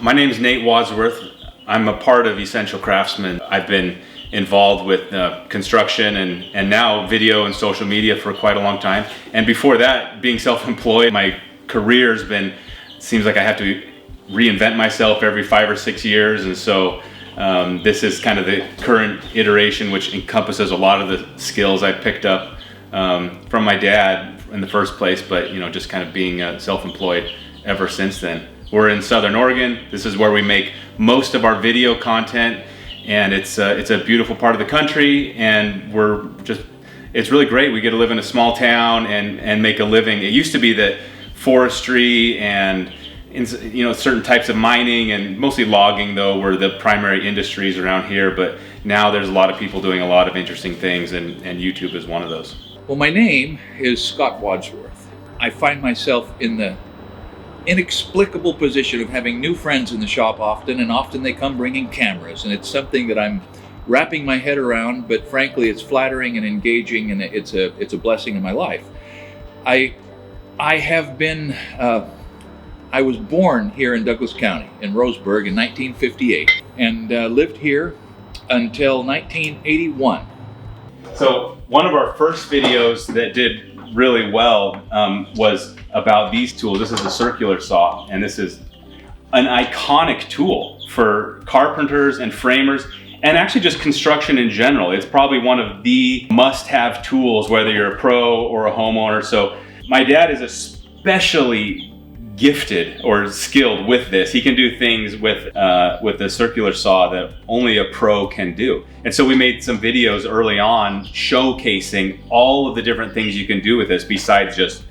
My name is Nate Wadsworth. I'm a part of Essential Craftsman. I've been involved with construction and now video and social media for quite a long time. And before that, being self-employed, my career's been, seems like I have to reinvent myself every 5 or 6 years. And so this is kind of the current iteration, which encompasses a lot of the skills I picked up from my dad in the first place, but just kind of being self-employed ever since then. We're in Southern Oregon. This is where we make most of our video content, and it's a beautiful part of the country, and it's really great. We get to live in a small town and make a living. It used to be that forestry and certain types of mining and mostly logging though were the primary industries around here, but now there's a lot of people doing a lot of interesting things, and YouTube is one of those. Well, my name is Scott Wadsworth. I find myself in the inexplicable position of having new friends in the shop often, and often they come bringing cameras, and it's something that I'm wrapping my head around, but frankly it's flattering and engaging, and it's a blessing in my life. I was born here in Douglas County in Roseburg in 1958 and lived here until 1981. So one of our first videos that did really well was about these tools. This is a circular saw, and this is an iconic tool for carpenters and framers, and actually just construction in general. It's probably one of the must-have tools, whether you're a pro or a homeowner. So my dad is especially gifted or skilled with this. He can do things with the circular saw that only a pro can do. And so we made some videos early on showcasing all of the different things you can do with this besides just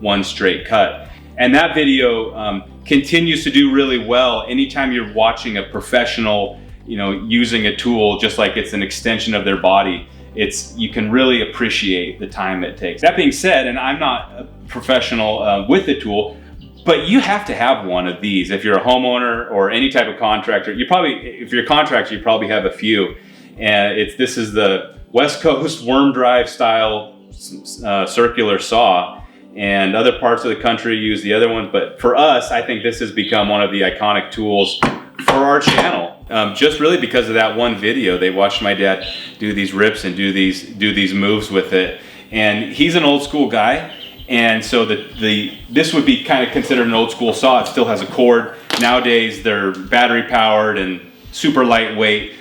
one straight cut. And that video continues to do really well. Anytime you're watching a professional, using a tool just like it's an extension of their body, you can really appreciate the time it takes. That being said, and I'm not a professional with the tool, but you have to have one of these. If you're a homeowner or any type of contractor, if you're a contractor, you probably have a few. And this is the West Coast worm drive style circular saw, and other parts of the country use the other ones. But for us, I think this has become one of the iconic tools for our channel. Just really because of that one video. They watched my dad do these rips and do these moves with it. And he's an old school guy. And so this would be kind of considered an old school saw. It still has a cord. Nowadays they're battery powered and super lightweight.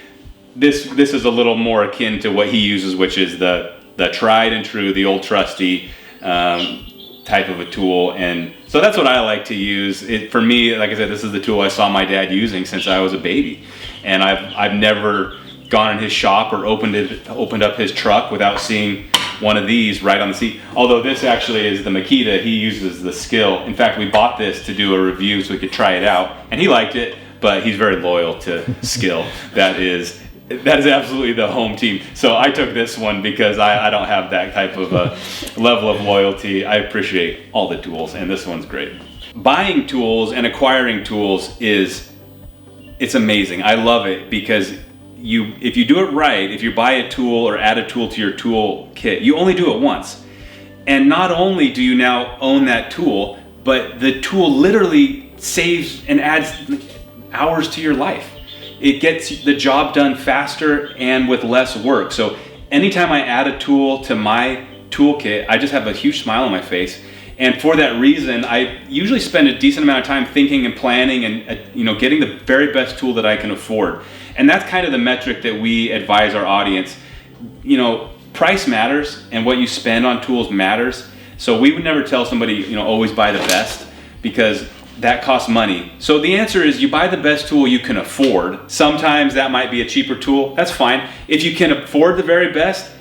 This is a little more akin to what he uses, which is the tried and true, the old trusty type of a tool. And so that's what I like to use. For me, like I said, this is the tool I saw my dad using since I was a baby. And I've never gone in his shop or opened up his truck without seeing one of these right on the seat. Although this actually is the Makita, he uses the Skill. In fact, we bought this to do a review so we could try it out, and he liked it, but he's very loyal to Skill. That is absolutely the home team. So I took this one because I don't have that type of level of loyalty. I appreciate all the tools, and this one's great. Buying tools and acquiring tools it's amazing. I love it because if you do it right, if you buy a tool or add a tool to your tool kit, you only do it once. And not only do you now own that tool, but the tool literally saves and adds hours to your life. It gets the job done faster and with less work. So anytime I add a tool to my toolkit, I just have a huge smile on my face. And for that reason, I usually spend a decent amount of time thinking and planning and getting the very best tool that I can afford. And that's kind of the metric that we advise our audience. Price matters, and what you spend on tools matters. So we would never tell somebody, always buy the best, because that costs money. So the answer is you buy the best tool you can afford. Sometimes that might be a cheaper tool. That's fine. If you can afford the very best,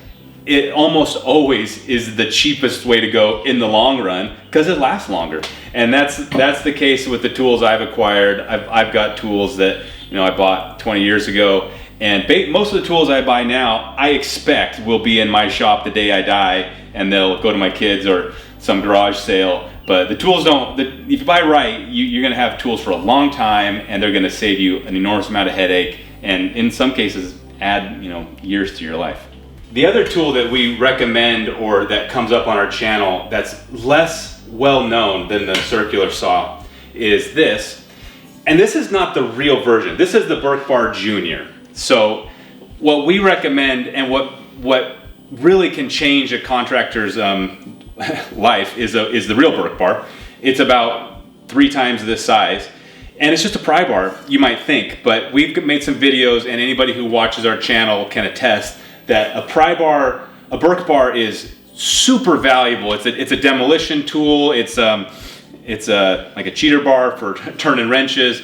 it almost always is the cheapest way to go in the long run because it lasts longer. And that's the case with the tools I've acquired. I've got tools that I bought 20 years ago, and most of the tools I buy now I expect will be in my shop the day I die, and they'll go to my kids or some garage sale. But the tools if you buy right, you're going to have tools for a long time, and they're going to save you an enormous amount of headache, and in some cases add years to your life. The other tool that we recommend, or that comes up on our channel, that's less well known than the circular saw, is this. And this is not the real version. This is the Burke Bar Junior. So what we recommend and what really can change a contractor's life is the real Burke Bar. It's about 3 times this size. And it's just a pry bar, you might think, but we've made some videos, and anybody who watches our channel can attest that a Burke Bar is super valuable. It's a demolition tool. It's like a cheater bar for turning wrenches.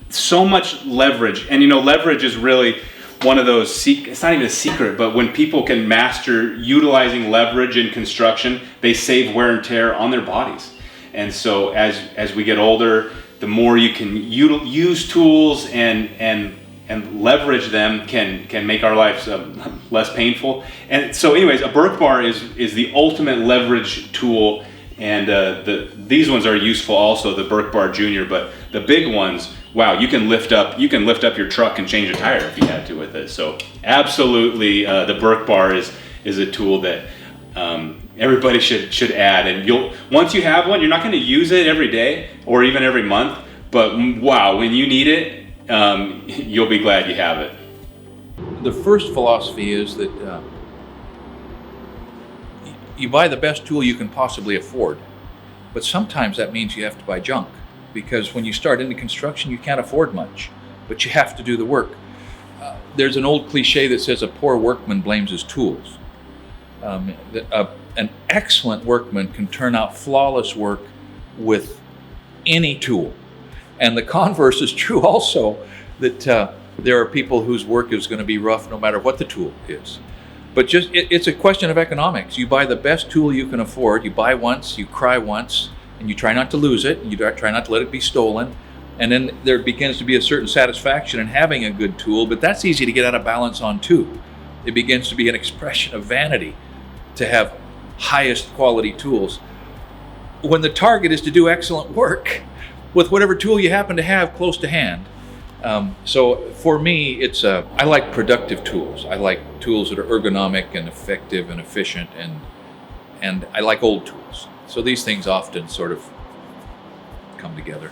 So much leverage, and leverage is really one of those. It's not even a secret, but when people can master utilizing leverage in construction, they save wear and tear on their bodies. And so as we get older, the more you can use tools and leverage them can make our lives less painful. And so anyways, a Burke Bar is the ultimate leverage tool, and these ones are useful also, the Burke Bar Junior, but the big ones, wow, you can lift up your truck and change a tire if you had to with it. So absolutely, the Burke Bar is a tool that everybody should add, and once you have one, you're not going to use it every day or even every month, but wow, when you need it, you'll be glad you have it. The first philosophy is that you buy the best tool you can possibly afford, but sometimes that means you have to buy junk, because when you start into construction, you can't afford much, but you have to do the work. There's an old cliche that says a poor workman blames his tools. An excellent workman can turn out flawless work with any tool. And the converse is true also, that there are people whose work is going to be rough no matter what the tool is. But it's a question of economics. You buy the best tool you can afford. You buy once, you cry once, and you try not to lose it. You try not to let it be stolen. And then there begins to be a certain satisfaction in having a good tool, but that's easy to get out of balance on too. It begins to be an expression of vanity to have highest quality tools, when the target is to do excellent work with whatever tool you happen to have close to hand. So for me, I like productive tools. I like tools that are ergonomic and effective and efficient, and I like old tools. So these things often sort of come together.